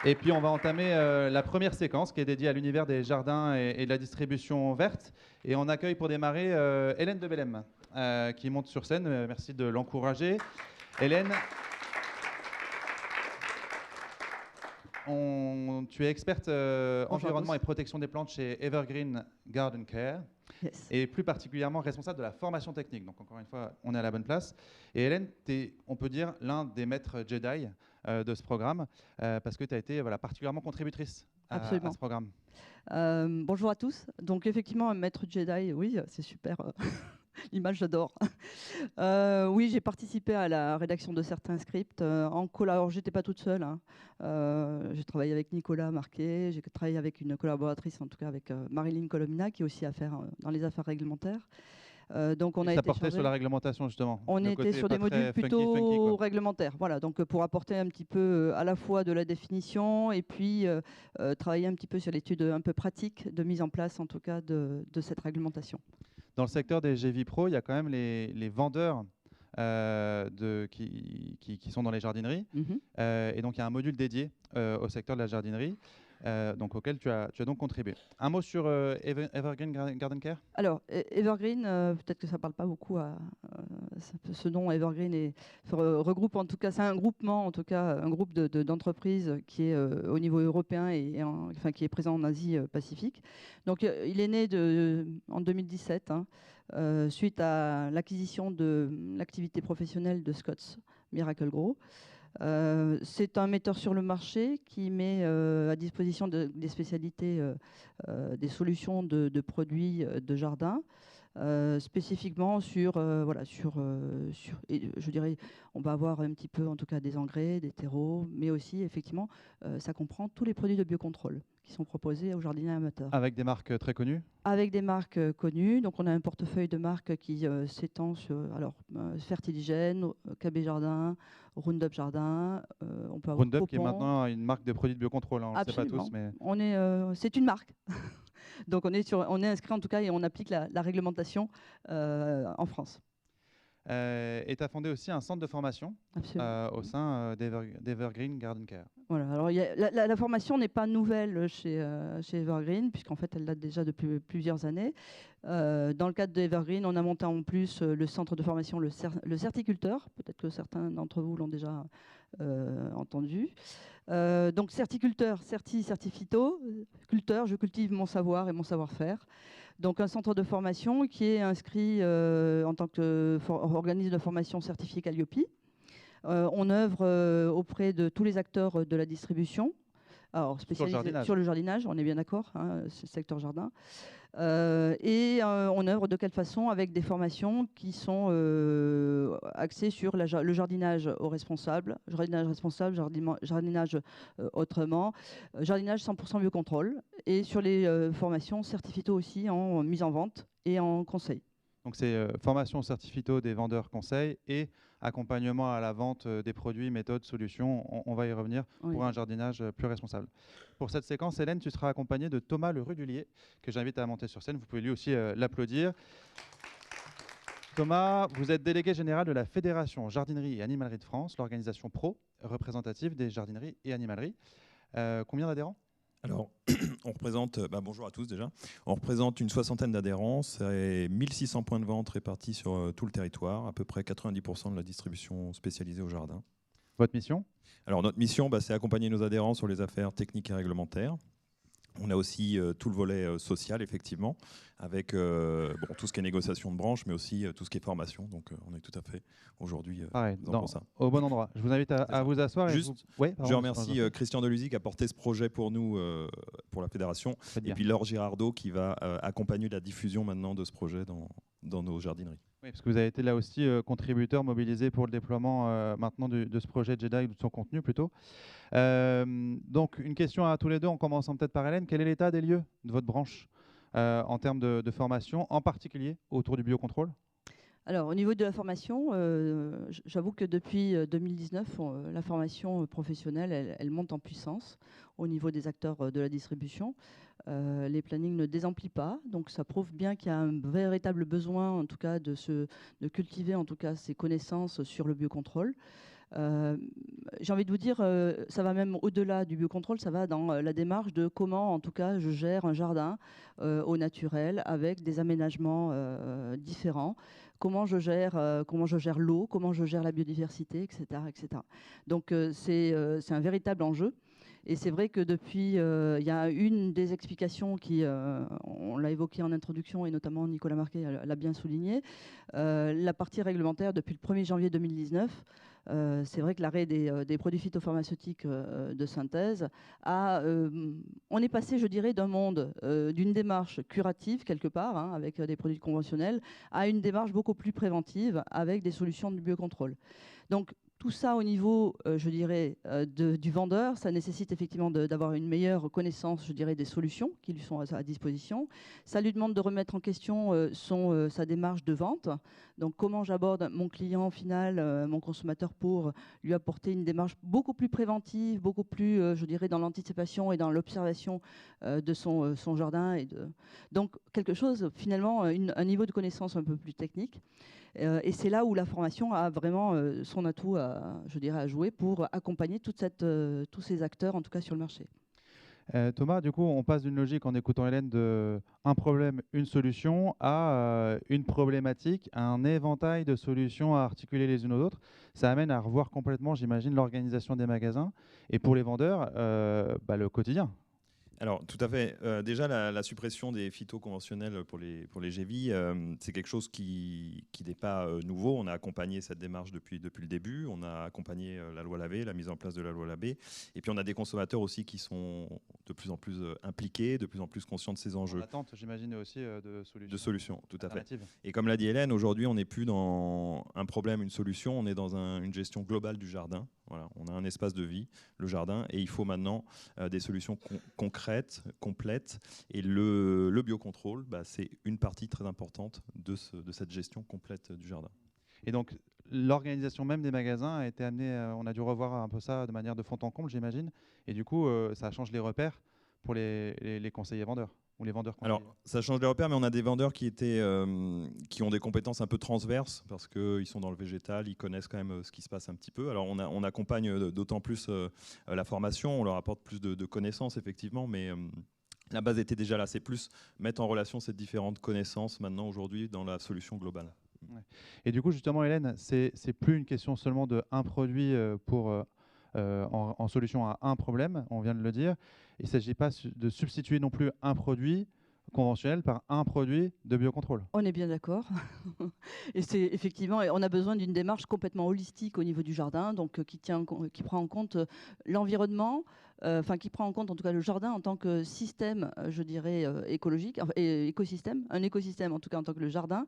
Et puis on va entamer la première séquence qui est dédiée à l'univers des jardins et de la distribution verte. Et on accueille pour démarrer Hélène de Bellem qui monte sur scène. Merci de l'encourager. Hélène, tu es experte environnement et protection des plantes chez Evergreen Garden Care. Yes. Et plus particulièrement responsable de la formation technique. Donc encore une fois, on est à la bonne place. Et Hélène, tu es, on peut dire, l'un des maîtres Jedi de ce programme, parce que tu as été particulièrement contributrice à ce programme. Bonjour à tous. Donc effectivement, un maître Jedi, oui, c'est super. L'image, j'adore. Oui, j'ai participé à la rédaction de certains scripts. Alors, j'étais pas toute seule. Hein. J'ai travaillé avec Nicolas Marquet, j'ai travaillé avec une collaboratrice, en tout cas avec Marilyn Colomina, qui est aussi dans les affaires réglementaires. Donc on a été portait sur la réglementation, justement. On était sur des modules plutôt réglementaires. Voilà, donc pour apporter un petit peu à la fois de la définition et puis travailler un petit peu sur l'étude un peu pratique de mise en place, en tout cas, de cette réglementation. Dans le secteur des GV Pro, il y a quand même les vendeurs qui sont dans les jardineries. Et donc, il y a un module dédié au secteur de la jardinerie, donc auquel tu as donc contribué. Un mot sur Evergreen Garden Care ? Alors, Evergreen, peut-être que ça ne parle pas beaucoup à ce nom. Evergreen regroupe, en tout cas, c'est un groupement, en tout cas, un groupe d'entreprises qui est au niveau européen et qui est présent en Asie-Pacifique. Donc, il est né en 2017, suite à l'acquisition de l'activité professionnelle de Scotts Miracle-Gro. C'est un metteur sur le marché qui met à disposition des spécialités, des solutions de produits de jardin, spécifiquement je dirais, on va avoir un petit peu, en tout cas, des engrais, des terreaux, mais aussi, effectivement, ça comprend tous les produits de biocontrôle qui sont proposés aux jardiniers amateurs. Avec des marques très connues ? Avec des marques connues. Donc, on a un portefeuille de marques qui s'étend sur Fertiligène, KB Jardin, Roundup Jardin. On peut avoir Roundup qui est maintenant une marque de produits de biocontrôle. On ne le sait pas tous, mais c'est une marque. Donc, on est inscrit en tout cas et on applique la réglementation en France. Et tu as fondé aussi un centre de formation au sein d'Evergreen Garden Care. Voilà, alors la formation n'est pas nouvelle chez Evergreen, puisqu'en fait elle date déjà depuis plusieurs années. Dans le cadre d'Evergreen, on a monté en plus le centre de formation, le certiculteur. Peut-être que certains d'entre vous l'ont déjà entendu. Donc certiculteur, certifito, culteur, je cultive mon savoir et mon savoir-faire. Donc un centre de formation qui est inscrit en tant qu'organisme de formation certifié Calliope. On œuvre auprès de tous les acteurs de la distribution, alors spécialisés sur le jardinage, on est bien d'accord, hein, c'est le secteur jardin. Et on œuvre de quelle façon avec des formations qui sont axées sur le jardinage au responsable, jardinage autrement, jardinage 100% biocontrôle, et sur les formations certificaux aussi en mise en vente et en conseil. Donc c'est formation certificaux des vendeurs conseils et accompagnement à la vente des produits, méthodes, solutions. On va y revenir pour un jardinage plus responsable. Pour cette séquence, Hélène, tu seras accompagnée de Thomas Le Rudulier, que j'invite à monter sur scène. Vous pouvez lui aussi l'applaudir. Thomas, vous êtes délégué général de la Fédération Jardinerie et Animalerie de France, l'organisation pro représentative des jardineries et animaleries. Combien d'adhérents ? Alors, on représente, bonjour à tous déjà, on représente une soixantaine d'adhérents et 1600 points de vente répartis sur tout le territoire, à peu près 90% de la distribution spécialisée au jardin. Votre mission ? Alors, notre mission, c'est accompagner nos adhérents sur les affaires techniques et réglementaires. On a aussi tout le volet social, effectivement, avec tout ce qui est négociation de branche, mais aussi tout ce qui est formation. Donc, on est tout à fait aujourd'hui dans ça. Au bon endroit. Je vous invite à vous asseoir. Je remercie Christian Delusy qui a porté ce projet pour nous, pour la fédération, et puis Laure Girardot qui va accompagner la diffusion maintenant de ce projet dans nos jardineries. Oui, parce que vous avez été là aussi contributeur mobilisé pour le déploiement maintenant de ce projet Jedi, de son contenu plutôt. Donc une question à tous les deux, en commençant peut-être par Hélène. Quel est l'état des lieux de votre branche en termes de formation, en particulier autour du biocontrôle ? Alors, au niveau de la formation, j'avoue que depuis 2019, la formation professionnelle, elle monte en puissance au niveau des acteurs de la distribution. Les plannings ne désemplit pas, donc ça prouve bien qu'il y a un véritable besoin, en tout cas, de cultiver en tout cas ces connaissances sur le biocontrôle. J'ai envie de vous dire, ça va même au-delà du biocontrôle, ça va dans la démarche de comment, en tout cas, je gère un jardin au naturel avec des aménagements différents, comment je gère l'eau, comment je gère la biodiversité, etc. etc. Donc c'est un véritable enjeu. Et c'est vrai que depuis, il y a une des explications qui, on l'a évoqué en introduction, et notamment Nicolas Marquet l'a bien souligné, la partie réglementaire depuis le 1er janvier 2019. C'est vrai que l'arrêt des produits phytopharmaceutiques de synthèse on est passé, je dirais, d'un monde, d'une démarche curative quelque part, hein, avec des produits conventionnels, à une démarche beaucoup plus préventive avec des solutions de biocontrôle. Donc tout ça au niveau, je dirais, du vendeur, ça nécessite effectivement d'avoir une meilleure connaissance, je dirais, des solutions qui lui sont à disposition. Ça lui demande de remettre en question sa démarche de vente. Donc comment j'aborde mon client final, mon consommateur, pour lui apporter une démarche beaucoup plus préventive, beaucoup plus, je dirais, dans l'anticipation et dans l'observation de son jardin. Donc quelque chose, finalement, un niveau de connaissance un peu plus technique. Et c'est là où la formation a vraiment son atout, je dirais, à jouer pour accompagner tous ces acteurs, en tout cas sur le marché. Thomas, du coup, on passe d'une logique, en écoutant Hélène, de un problème, une solution, à une problématique, un éventail de solutions à articuler les unes aux autres. Ça amène à revoir complètement, j'imagine, l'organisation des magasins et pour les vendeurs, le quotidien. Alors, tout à fait. Déjà, la suppression des phytos conventionnels pour les GEVI, c'est quelque chose qui n'est pas nouveau. On a accompagné cette démarche depuis le début. On a accompagné la loi Labbé, la mise en place de la loi Labbé. Et puis, on a des consommateurs aussi qui sont de plus en plus impliqués, de plus en plus conscients de ces enjeux. En attente, j'imagine, aussi de solutions. De solutions, tout à fait. Et comme l'a dit Hélène, aujourd'hui, on n'est plus dans un problème, une solution. On est dans une gestion globale du jardin. Voilà, on a un espace de vie, le jardin, et il faut maintenant des solutions concrètes, complètes. Et le biocontrôle, c'est une partie très importante de cette gestion complète du jardin. Et donc, l'organisation même des magasins a été amenée, on a dû revoir un peu ça de manière de fond en comble, j'imagine. Et du coup, ça change les repères pour les conseillers vendeurs. Les vendeurs. Alors, ça change les repères, mais on a des vendeurs qui ont des compétences un peu transverses parce qu'ils sont dans le végétal, ils connaissent quand même ce qui se passe un petit peu. Alors, on accompagne d'autant plus la formation, on leur apporte plus de connaissances, effectivement, mais la base était déjà là. C'est plus mettre en relation ces différentes connaissances maintenant, aujourd'hui, dans la solution globale. Ouais. Et du coup, justement, Hélène, c'est plus une question seulement de un produit en solution à un problème, on vient de le dire. Il ne s'agit pas de substituer non plus un produit conventionnel par un produit de biocontrôle. On est bien d'accord. Et c'est effectivement, on a besoin d'une démarche complètement holistique au niveau du jardin, donc qui prend en compte l'environnement, qui prend en compte en tout cas le jardin en tant que système, je dirais, écologique, écosystème, un écosystème en tout cas en tant que le jardin,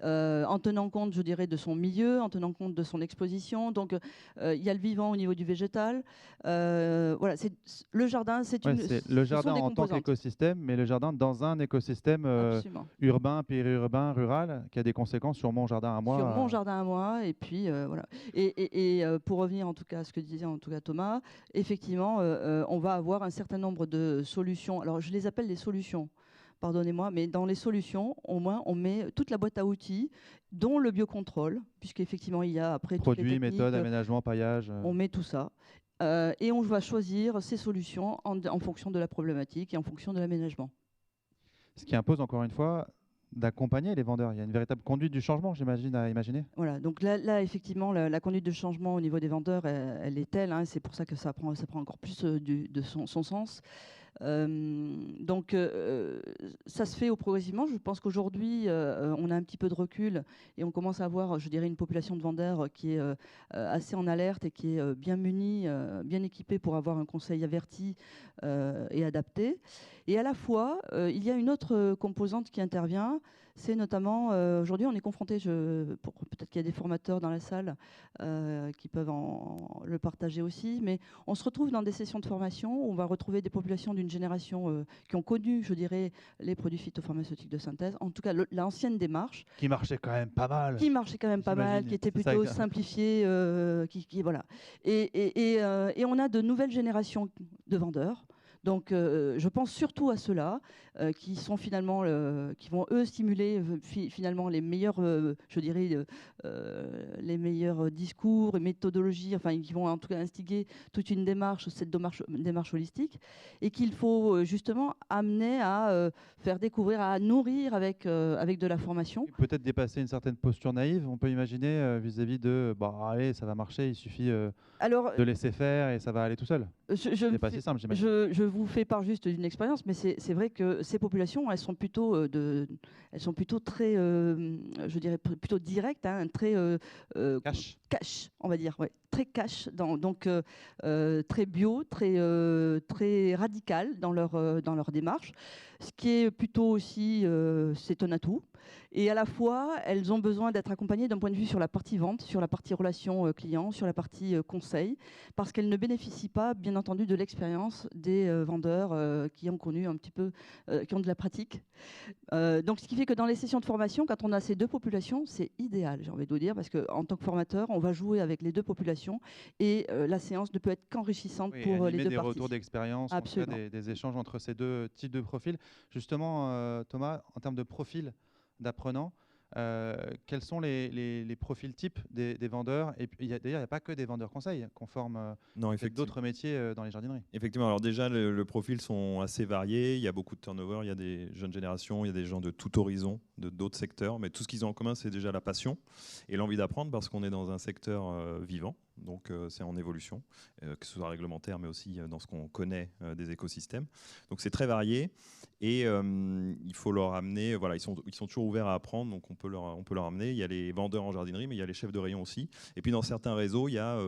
en tenant compte, je dirais, de son milieu, en tenant compte de son exposition. Donc il y a le vivant au niveau du végétal. Voilà, le jardin, c'est le jardin en tant qu'écosystème, mais le jardin dans un écosystème urbain, périurbain, rural, qui a des conséquences sur mon jardin à moi. Sur mon jardin à moi, et puis voilà. Et pour revenir en tout cas à ce que disait en tout cas Thomas, effectivement, on va avoir un certain nombre de solutions. Alors je les appelle des solutions. Pardonnez-moi, mais dans les solutions, au moins, on met toute la boîte à outils, dont le biocontrôle, puisqu'effectivement, il y a après produits, toutes les techniques, méthodes, aménagement, paillage. On met tout ça. Et on va choisir ces solutions en fonction de la problématique et en fonction de l'aménagement. Ce qui impose, encore une fois, d'accompagner les vendeurs. Il y a une véritable conduite du changement, j'imagine, à imaginer. Voilà, donc là effectivement, la conduite de changement au niveau des vendeurs, elle est telle, hein, c'est pour ça que ça prend encore plus de son sens. Donc ça se fait progressivement. Je pense qu'aujourd'hui, on a un petit peu de recul et on commence à avoir, je dirais, une population de vendeurs qui est assez en alerte et qui est bien munie, bien équipée pour avoir un conseil averti et adapté. Et à la fois, il y a une autre composante qui intervient, c'est notamment, aujourd'hui on est confronté, peut-être qu'il y a des formateurs dans la salle qui peuvent le partager aussi, mais on se retrouve dans des sessions de formation où on va retrouver des populations d'une génération qui ont connu, je dirais, les produits phytopharmaceutiques de synthèse, en tout cas l'ancienne démarche. Qui marchait quand même pas mal. Qui marchait quand même pas mal, qui était plutôt simplifié, voilà. Et on a de nouvelles générations de vendeurs. Donc, je pense surtout à ceux-là qui sont finalement, qui vont eux stimuler finalement les meilleurs, je dirais, les meilleurs discours et méthodologies, enfin, qui vont en tout cas instiguer toute une démarche, cette démarche holistique, et qu'il faut justement amener à faire découvrir, à nourrir avec de la formation. Peut-être dépasser une certaine posture naïve, on peut imaginer vis-à-vis de, bah allez, ça va marcher, il suffit de laisser faire et ça va aller tout seul. C'est pas si simple, j'imagine. Je vous fais part juste d'une expérience, mais c'est vrai que ces populations, elles sont plutôt très, je dirais plutôt directes, hein, très cash, on va dire, ouais, très cash, donc très bio, très radical dans leur démarche, ce qui est plutôt aussi, c'est un atout. Et à la fois, elles ont besoin d'être accompagnées d'un point de vue sur la partie vente, sur la partie relation client, sur la partie conseil, parce qu'elles ne bénéficient pas, bien entendu, de l'expérience des vendeurs qui ont connu un petit peu, qui ont de la pratique. Donc, ce qui fait que dans les sessions de formation, quand on a ces deux populations, c'est idéal, j'ai envie de vous dire, parce qu'en tant que formateur, on va jouer avec les deux populations et la séance ne peut être qu'enrichissante pour les deux des parties. Retours d'expérience, des échanges entre ces deux types de profils. Justement, Thomas, en termes de profil d'apprenants, quels sont les profils types des vendeurs? Et puis, d'ailleurs, il n'y a pas que des vendeurs conseils qu'on forme d'autres métiers dans les jardineries. Effectivement, alors déjà, le profil sont assez variés. Il y a beaucoup de turnover, il y a des jeunes générations, il y a des gens de tout horizon, de d'autres secteurs. Mais tout ce qu'ils ont en commun, c'est déjà la passion et l'envie d'apprendre parce qu'on est dans un secteur vivant. Donc c'est en évolution, que ce soit réglementaire, mais aussi dans ce qu'on connaît des écosystèmes. Donc c'est très varié et il faut leur amener, voilà, ils sont toujours ouverts à apprendre, donc on peut leur amener. Il y a les vendeurs en jardinerie, mais il y a les chefs de rayon aussi. Et puis dans certains réseaux, il y a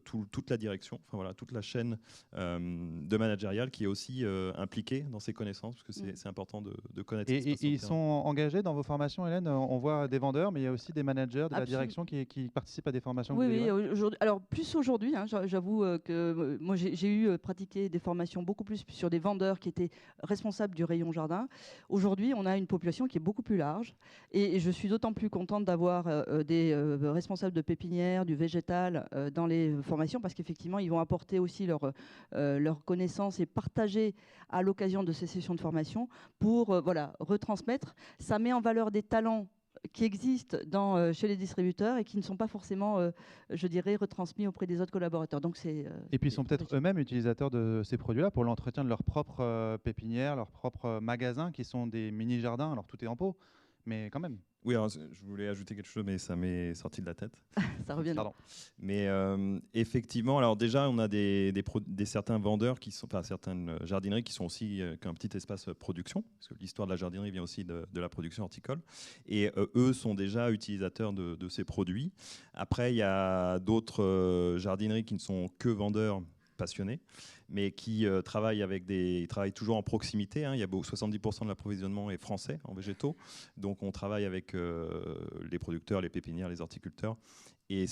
toute la direction, enfin voilà, toute la chaîne de managériale qui est aussi impliquée dans ces connaissances, parce que c'est important de connaître. Et ils sont engagés dans vos formations, Hélène? On voit des vendeurs, mais il y a aussi des managers de la direction qui participent à des formations. Oui, aujourd'hui. Alors plus aujourd'hui, hein, j'avoue que moi j'ai eu pratiqué des formations beaucoup plus sur des vendeurs qui étaient responsables du rayon jardin. Aujourd'hui, on a une population qui est beaucoup plus large et je suis d'autant plus contente d'avoir des responsables de pépinière, du végétal dans les formations parce qu'effectivement, ils vont apporter aussi leur connaissance et partager à l'occasion de ces sessions de formation pour voilà, retransmettre. Ça met en valeur des talents qui existent chez les distributeurs et qui ne sont pas forcément, je dirais, retransmis auprès des autres collaborateurs. Donc et puis ils sont peut-être eux-mêmes utilisateurs de ces produits-là pour l'entretien de leur propre pépinière, leur propre magasin, qui sont des mini-jardins. Alors tout est en pot, mais quand même. Oui, alors, je voulais ajouter quelque chose, mais ça m'est sorti de la tête. Ça revient. Pardon. Mais effectivement, alors déjà, on a certains vendeurs, enfin certaines jardineries qui sont aussi qu'un petit espace production, parce que l'histoire de la jardinerie vient aussi de la production horticole. Et eux sont déjà utilisateurs de ces produits. Après, il y a d'autres jardineries qui ne sont que vendeurs passionnés, mais qui travaillent toujours en proximité. Hein. Il y a 70% de l'approvisionnement est français en végétaux, donc on travaille avec les producteurs, les pépinières, les horticulteurs, et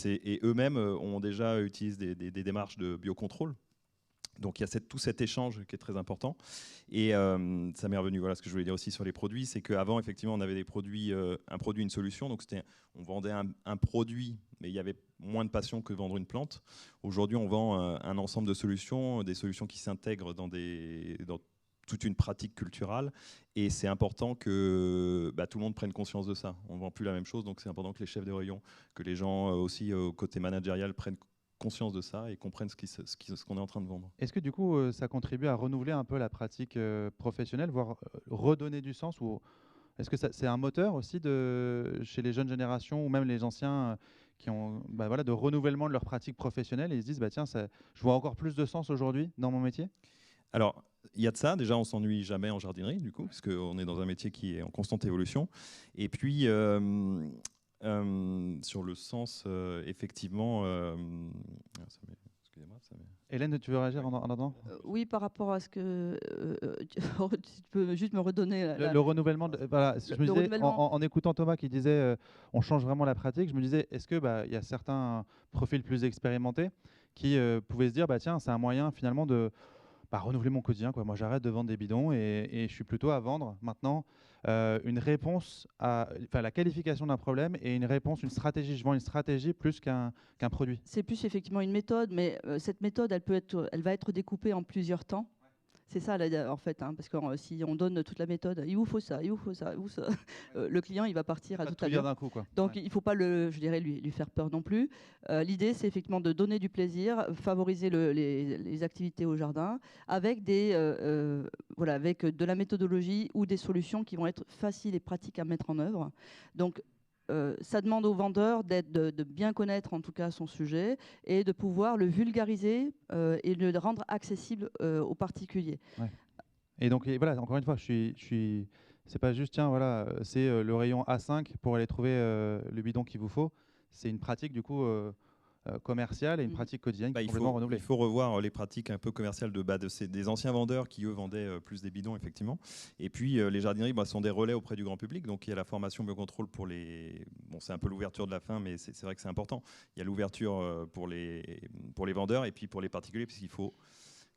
eux-mêmes ont déjà utilisé des démarches de biocontrôle. Donc il y a tout cet échange qui est très important. Et ça m'est revenu, voilà ce que je voulais dire aussi sur les produits, c'est qu'avant, effectivement, on avait des produits, un produit, une solution. Donc on vendait un produit, mais il y avait moins de passion que vendre une plante. Aujourd'hui, on vend un ensemble de solutions, des solutions qui s'intègrent dans toute une pratique culturelle. Et c'est important que tout le monde prenne conscience de ça. On ne vend plus la même chose, donc c'est important que les chefs de rayon, que les gens aussi au côté managérial prennent conscience de ça et comprennent ce qu'on est en train de vendre. Est-ce que du coup, ça contribue à renouveler un peu la pratique professionnelle, voire redonner du sens, ou est-ce que c'est un moteur aussi chez les jeunes générations ou même les anciens qui ont de renouvellement de leur pratique professionnelle et ils se disent tiens, je vois encore plus de sens aujourd'hui dans mon métier? Alors, il y a de ça. Déjà, on s'ennuie jamais en jardinerie, du coup, parce qu'on est dans un métier qui est en constante évolution. Et puis, sur le sens, effectivement, Hélène, tu veux réagir en attendant? Oui, par rapport à ce que tu peux juste me redonner le renouvellement. Voilà, je me disais, en écoutant Thomas qui disait on change vraiment la pratique, je me disais est-ce que y a certains profils plus expérimentés qui pouvaient se dire tiens, c'est un moyen finalement de renouveler mon quotidien, quoi. Moi, j'arrête de vendre des bidons et je suis plutôt à vendre maintenant une réponse à la qualification d'un problème et une réponse, une stratégie. Je vends une stratégie plus qu'un produit. C'est plus effectivement une méthode, mais cette méthode, elle va être découpée en plusieurs temps. C'est ça, là, en fait, hein, parce que si on donne toute la méthode, il vous faut ça, il vous faut ça, il vous faut ça. Le client, il va partir à toute allure. D'un coup, quoi. Donc, il ne faut pas lui faire peur non plus. L'idée, c'est effectivement de donner du plaisir, favoriser les activités au jardin, avec avec de la méthodologie ou des solutions qui vont être faciles et pratiques à mettre en œuvre. Donc, ça demande au vendeur de bien connaître en tout cas son sujet et de pouvoir le vulgariser et le rendre accessible aux particuliers. Ouais. Et donc voilà, encore une fois, c'est pas juste tiens voilà, c'est le rayon A5 pour aller trouver le bidon qu'il vous faut. C'est une pratique du coup commerciale et une pratique quotidienne qui est complètement renouvelée. Il faut revoir les pratiques un peu commerciales des anciens vendeurs qui, eux, vendaient plus des bidons, effectivement. Et puis, les jardineries sont des relais auprès du grand public. Donc, il y a la formation biocontrôle pour les... Bon, c'est un peu l'ouverture de la fin, mais c'est vrai que c'est important. Il y a l'ouverture pour les vendeurs et puis pour les particuliers, parce qu'il faut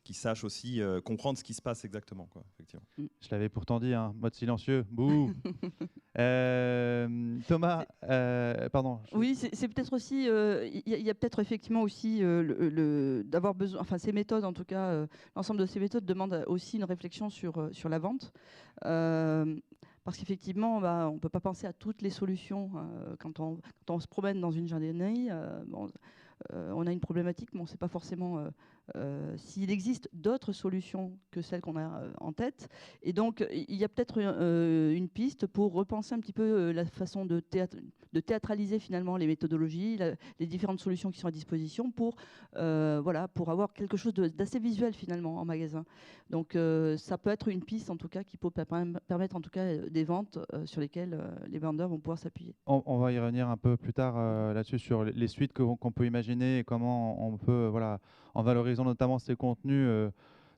qu'ils sachent aussi comprendre ce qui se passe exactement, quoi, effectivement. Je l'avais pourtant dit, hein, mode silencieux. Bouh. Thomas, pardon. Oui, c'est peut-être aussi, il y a peut-être effectivement aussi d'avoir besoin, enfin ces méthodes en tout cas, l'ensemble de ces méthodes demandent aussi une réflexion sur la vente. Parce qu'effectivement, on ne peut pas penser à toutes les solutions quand on se promène dans une jardinerie. On a une problématique, mais on ne sait pas forcément s'il existe d'autres solutions que celles qu'on a en tête. Et donc, il y a peut-être une piste pour repenser un petit peu la façon de théâtraliser finalement les méthodologies, les différentes solutions qui sont à disposition pour avoir quelque chose d'assez visuel finalement en magasin. Donc, ça peut être une piste en tout cas qui peut permettre en tout cas des ventes sur lesquelles les vendeurs vont pouvoir s'appuyer. On va y revenir un peu plus tard là-dessus sur les suites qu'on peut imaginer et comment on peut, en valorisant notamment ces contenus,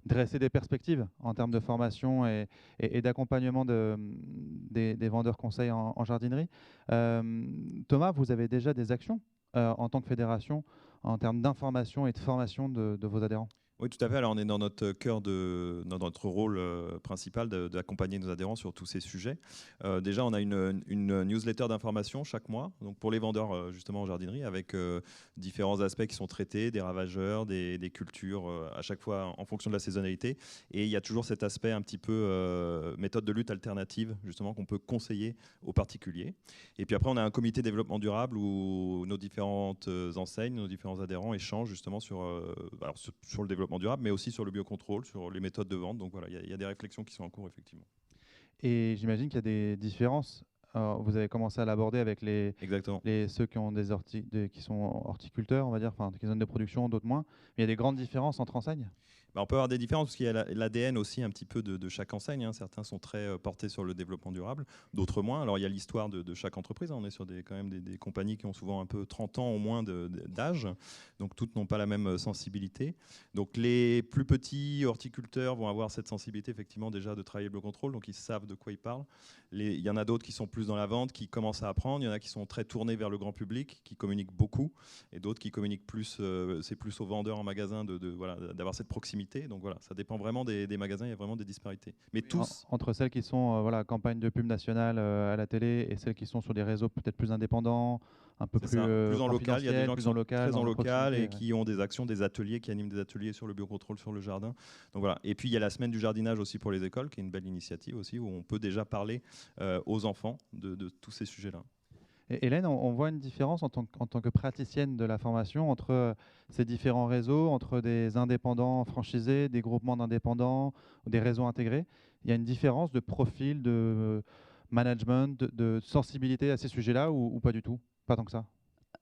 dresser des perspectives en termes de formation et d'accompagnement des vendeurs conseils en jardinerie. Thomas, vous avez déjà des actions en tant que fédération en termes d'information et de formation de vos adhérents? Oui, tout à fait. Alors, on est dans notre cœur dans notre rôle principal d'accompagner nos adhérents sur tous ces sujets. Déjà, on a une newsletter d'information chaque mois, donc pour les vendeurs justement en jardinerie, avec différents aspects qui sont traités, des ravageurs, des cultures, à chaque fois en fonction de la saisonnalité. Et il y a toujours cet aspect un petit peu méthode de lutte alternative, justement, qu'on peut conseiller aux particuliers. Et puis après, on a un comité développement durable où nos différentes enseignes, nos différents adhérents échangent justement sur le développement durable, mais aussi sur le biocontrôle, sur les méthodes de vente. Donc voilà, il y a des réflexions qui sont en cours, effectivement. Et j'imagine qu'il y a des différences. Alors, vous avez commencé à l'aborder avec ceux qui ont qui sont horticulteurs, on va dire, enfin, qui ont des zones de production, d'autres moins. Mais il y a des grandes différences entre enseignes? On peut avoir des différences parce qu'il y a l'ADN aussi un petit peu de chaque enseigne. Hein. Certains sont très portés sur le développement durable, d'autres moins. Alors il y a l'histoire de chaque entreprise. Hein. On est sur quand même des compagnies qui ont souvent un peu 30 ans au moins d'âge. Donc toutes n'ont pas la même sensibilité. Donc les plus petits horticulteurs vont avoir cette sensibilité effectivement déjà de travailler le biocontrôle. Donc ils savent de quoi ils parlent. Il y en a d'autres qui sont plus dans la vente, qui commencent à apprendre. Il y en a qui sont très tournés vers le grand public, qui communiquent beaucoup. Et d'autres qui communiquent plus, c'est plus aux vendeurs en magasin d'avoir cette proximité. Donc voilà, ça dépend vraiment des magasins, il y a vraiment des disparités. Mais tous... Entre celles qui sont campagne de pub nationale à la télé et celles qui sont sur des réseaux peut-être plus indépendants, un peu plus en local, il y a des gens qui sont très en local et ouais. qui ont des actions, des ateliers, qui animent des ateliers sur le biocontrôle, sur le jardin. Donc voilà. Et puis il y a la semaine du jardinage aussi pour les écoles, qui est une belle initiative aussi, où on peut déjà parler aux enfants de tous ces sujets-là. Et Hélène, on voit une différence en tant que praticienne de la formation entre ces différents réseaux, entre des indépendants franchisés, des groupements d'indépendants, des réseaux intégrés. Il y a une différence de profil, de management, de sensibilité à ces sujets-là ou pas du tout? Pas tant que ça?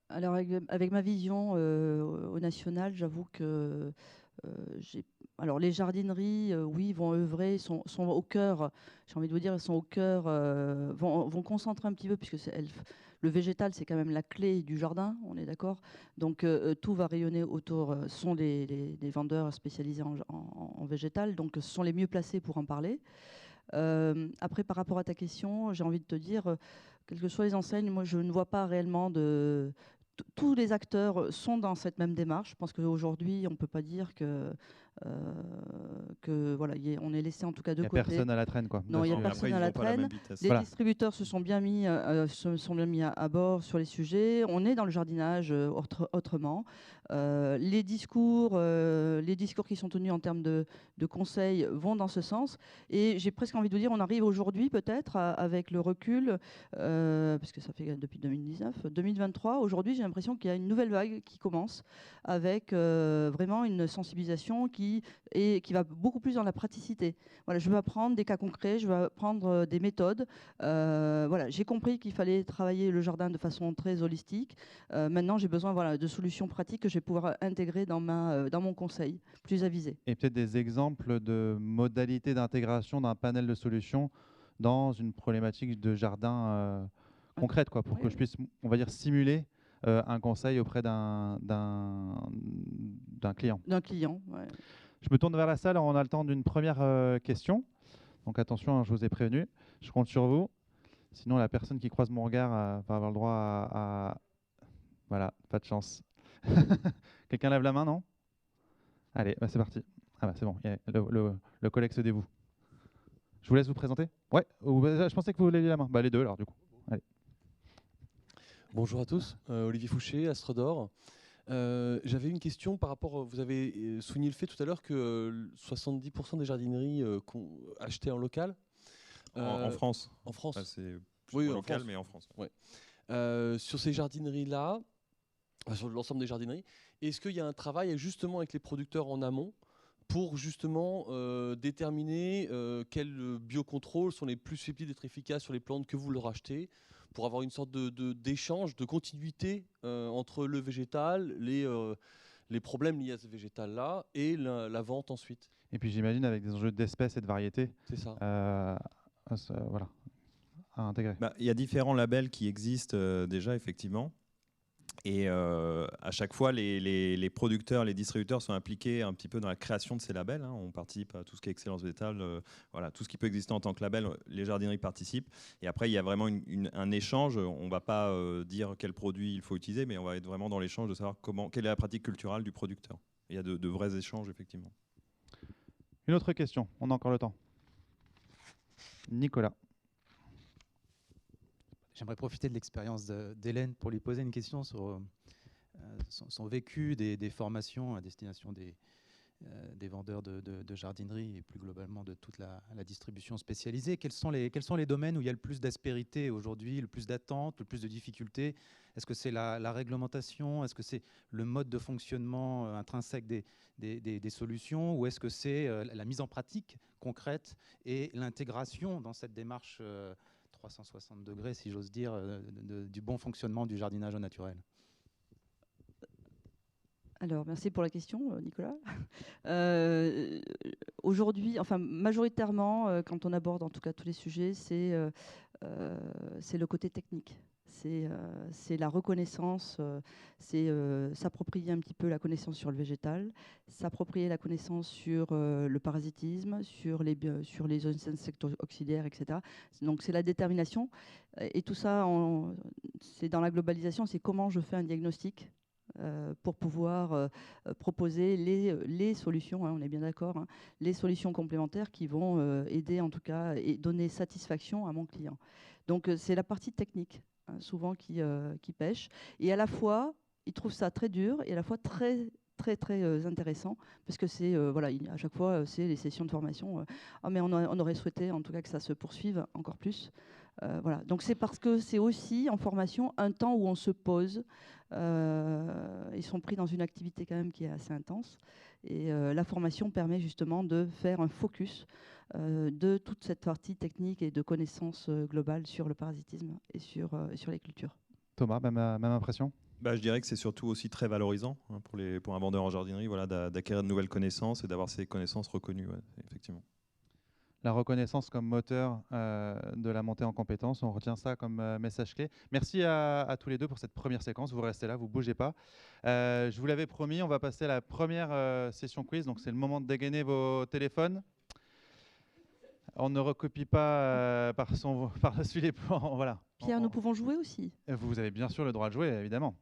Alors avec ma vision au national, j'avoue que alors les jardineries, oui, vont œuvrer, sont au cœur, j'ai envie de vous dire, elles sont au cœur, vont concentrer un petit peu, puisque le végétal, c'est quand même la clé du jardin, on est d'accord. Donc tout va rayonner autour, ce sont les vendeurs spécialisés en végétal, donc ce sont les mieux placés pour en parler. Après, par rapport à ta question, j'ai envie de te dire, quelles que soient les enseignes, moi je ne vois pas réellement de... Tous les acteurs sont dans cette même démarche. Je pense qu'aujourd'hui, on ne peut pas dire que voilà, on est laissé en tout cas de côté. Il n'y a personne à la traîne, quoi. Non, il n'y a personne à la traîne. Les distributeurs se sont bien mis à bord sur les sujets. On est dans le jardinage autrement. Les discours qui sont tenus en termes de conseils vont dans ce sens. Et j'ai presque envie de vous dire, on arrive aujourd'hui peut-être avec le recul, parce que ça fait depuis 2019, 2023. Aujourd'hui, j'ai l'impression qu'il y a une nouvelle vague qui commence avec vraiment une sensibilisation qui va beaucoup plus dans la praticité. Voilà, je veux apprendre des cas concrets, je veux apprendre des méthodes. Voilà, j'ai compris qu'il fallait travailler le jardin de façon très holistique. Maintenant, j'ai besoin de solutions pratiques que je vais pouvoir intégrer dans mon conseil, plus avisé. Et peut-être des exemples de modalités d'intégration d'un panel de solutions dans une problématique de jardin concrète, quoi, pour que je puisse, on va dire, simuler un conseil auprès d'un client. D'un client, ouais. Je me tourne vers la salle, on a le temps d'une première question. Donc attention, hein, je vous ai prévenu, je compte sur vous. Sinon, la personne qui croise mon regard va avoir le droit à... Voilà, pas de chance. Quelqu'un lève la main, non? Allez, c'est parti. Ah bah c'est bon, le collègue se dévoue. Je vous laisse vous présenter. Ouais, je pensais que vous leviez la main. Bah les deux alors du coup. Allez. Bonjour à tous, Olivier Fouché, Astre d'Or. J'avais une question par rapport, vous avez souligné le fait tout à l'heure que 70% des jardineries achetées en local. En France. En France. C'est oui, en local, France. Mais en France. Ouais. Sur ces jardineries-là, sur l'ensemble des jardineries, est-ce qu'il y a un travail justement avec les producteurs en amont pour justement déterminer quels biocontrôles sont les plus susceptibles d'être efficaces sur les plantes que vous leur achetez, pour avoir une sorte d'échange, de continuité entre le végétal, les problèmes liés à ce végétal-là et la vente ensuite. Et puis j'imagine avec des enjeux d'espèces et de variétés. C'est ça. Voilà, à intégrer. Il y a différents labels qui existent déjà, effectivement. Et à chaque fois, les producteurs, les distributeurs sont impliqués un petit peu dans la création de ces labels. Hein. On participe à tout ce qui est excellence végétale, voilà, tout ce qui peut exister en tant que label, les jardineries participent. Et après, il y a vraiment un échange. On ne va pas dire quel produit il faut utiliser, mais on va être vraiment dans l'échange de savoir quelle est la pratique culturelle du producteur. Il y a de vrais échanges, effectivement. Une autre question, on a encore le temps. Nicolas. J'aimerais profiter de l'expérience d'Hélène pour lui poser une question sur son vécu des formations à destination des vendeurs de jardinerie et plus globalement de toute la distribution spécialisée. Quels sont les domaines où il y a le plus d'aspérité aujourd'hui, le plus d'attentes, le plus de difficultés? Est-ce que c'est la réglementation? Est-ce que c'est le mode de fonctionnement intrinsèque des solutions? Ou est-ce que c'est la mise en pratique concrète et l'intégration dans cette démarche 360 degrés, si j'ose dire, du bon fonctionnement du jardinage au naturel? Alors, merci pour la question, Nicolas. Aujourd'hui, enfin majoritairement, quand on aborde en tout cas tous les sujets, c'est le côté technique. C'est la reconnaissance, c'est s'approprier un petit peu la connaissance sur le végétal, s'approprier la connaissance sur le parasitisme, sur les insectes auxiliaires, etc. Donc c'est la détermination. Et tout ça, c'est dans la globalisation, c'est comment je fais un diagnostic pour pouvoir proposer les solutions, hein, on est bien d'accord, hein, les solutions complémentaires qui vont aider en tout cas et donner satisfaction à mon client. Donc c'est la partie technique souvent qui pêche. Et à la fois, ils trouvent ça très dur et à la fois très intéressant, parce que c'est voilà, à chaque fois c'est les sessions de formation. Mais on aurait souhaité en tout cas que ça se poursuive encore plus. Voilà. Donc c'est parce que c'est aussi en formation un temps où on se pose. Ils sont pris dans une activité quand même qui est assez intense. Et la formation permet justement de faire un focus de toute cette partie technique et de connaissance globale sur le parasitisme et sur les cultures. Thomas, même impression? Je dirais que c'est surtout aussi très valorisant hein, pour un vendeur en jardinerie, voilà, d'acquérir de nouvelles connaissances et d'avoir ces connaissances reconnues, ouais, effectivement. La reconnaissance comme moteur de la montée en compétences, on retient ça comme message clé. Merci à tous les deux pour cette première séquence. Vous restez là, vous ne bougez pas. Je vous l'avais promis, on va passer à la première session quiz. Donc c'est le moment de dégainer vos téléphones. On ne recopie pas par-dessus les plans. Voilà. Pierre, nous pouvons jouer aussi. Vous avez bien sûr le droit de jouer, évidemment.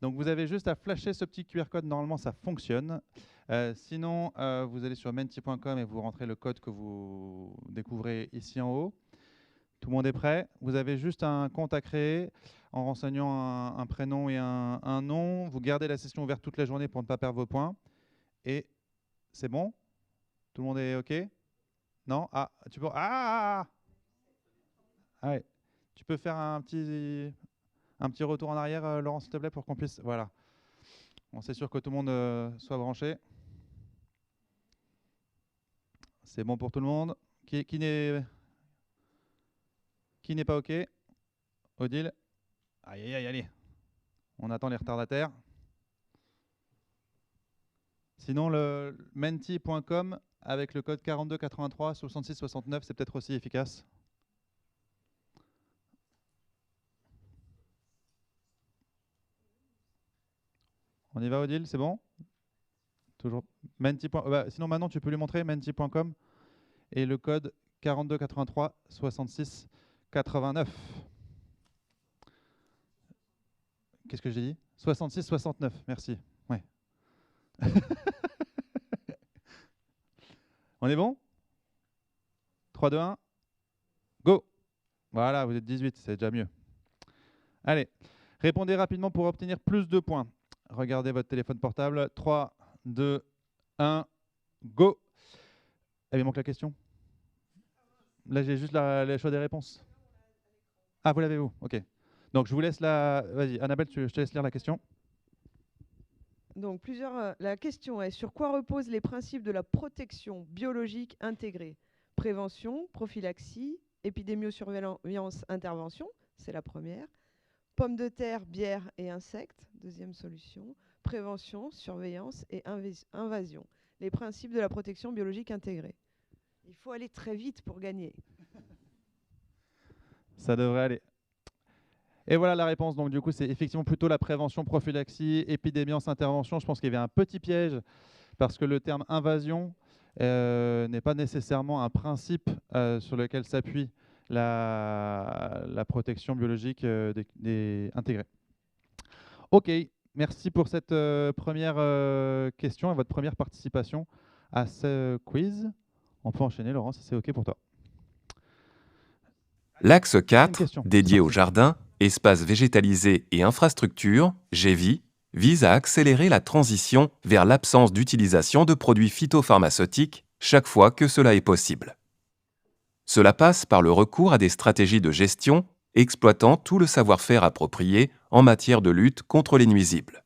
Donc vous avez juste à flasher ce petit QR code, normalement ça fonctionne. Sinon, vous allez sur menti.com et vous rentrez le code que vous découvrez ici en haut. Tout le monde est prêt? Vous avez juste un compte à créer en renseignant un prénom et un nom. Vous gardez la session ouverte toute la journée pour ne pas perdre vos points. Et c'est bon? Tout le monde est OK? Non? Ah, tu peux... Ah ouais. Tu peux faire un petit retour en arrière, Laurent, s'il te plaît, pour qu'on puisse... Voilà. Bon, c'est sûr que tout le monde soit branché. C'est bon pour tout le monde. Qui n'est pas OK? Odile? Aïe, allez. On attend les retardataires. Sinon, le menti.com avec le code 4283 66 69, c'est peut-être aussi efficace. On y va, Odile, c'est bon? Toujours menti. Sinon, maintenant, tu peux lui montrer menti.com et le code 4283 66 89. Qu'est-ce que j'ai dit? 66 69, merci. Ouais. On est bon? 3, 2, 1, go! Voilà, vous êtes 18, c'est déjà mieux. Allez, répondez rapidement pour obtenir plus de points. Regardez votre téléphone portable. 3, 2, 1, go! Il manque la question. Là, j'ai juste les choix des réponses. Ah, vous l'avez où? Ok. Donc, je vous laisse la... Vas-y, Annabelle, je te laisse lire la question. Donc, la question est: sur quoi reposent les principes de la protection biologique intégrée? Prévention, prophylaxie, épidémiosurveillance, intervention, c'est la première. Pommes de terre, bière et insectes, deuxième solution. Prévention, surveillance et invasion. Les principes de la protection biologique intégrée. Il faut aller très vite pour gagner. Ça devrait aller. Et voilà la réponse. Donc du coup, c'est effectivement plutôt la prévention, prophylaxie, épidémiance, intervention. Je pense qu'il y avait un petit piège parce que le terme invasion n'est pas nécessairement un principe sur lequel s'appuie la protection biologique intégrée. Ok, merci pour cette première question et votre première participation à ce quiz. On peut enchaîner, Laurent, si c'est ok pour toi. L'axe 4, dédié au jardin, espaces végétalisés et infrastructures, GEVI, vise à accélérer la transition vers l'absence d'utilisation de produits phytopharmaceutiques chaque fois que cela est possible. Cela passe par le recours à des stratégies de gestion exploitant tout le savoir-faire approprié en matière de lutte contre les nuisibles.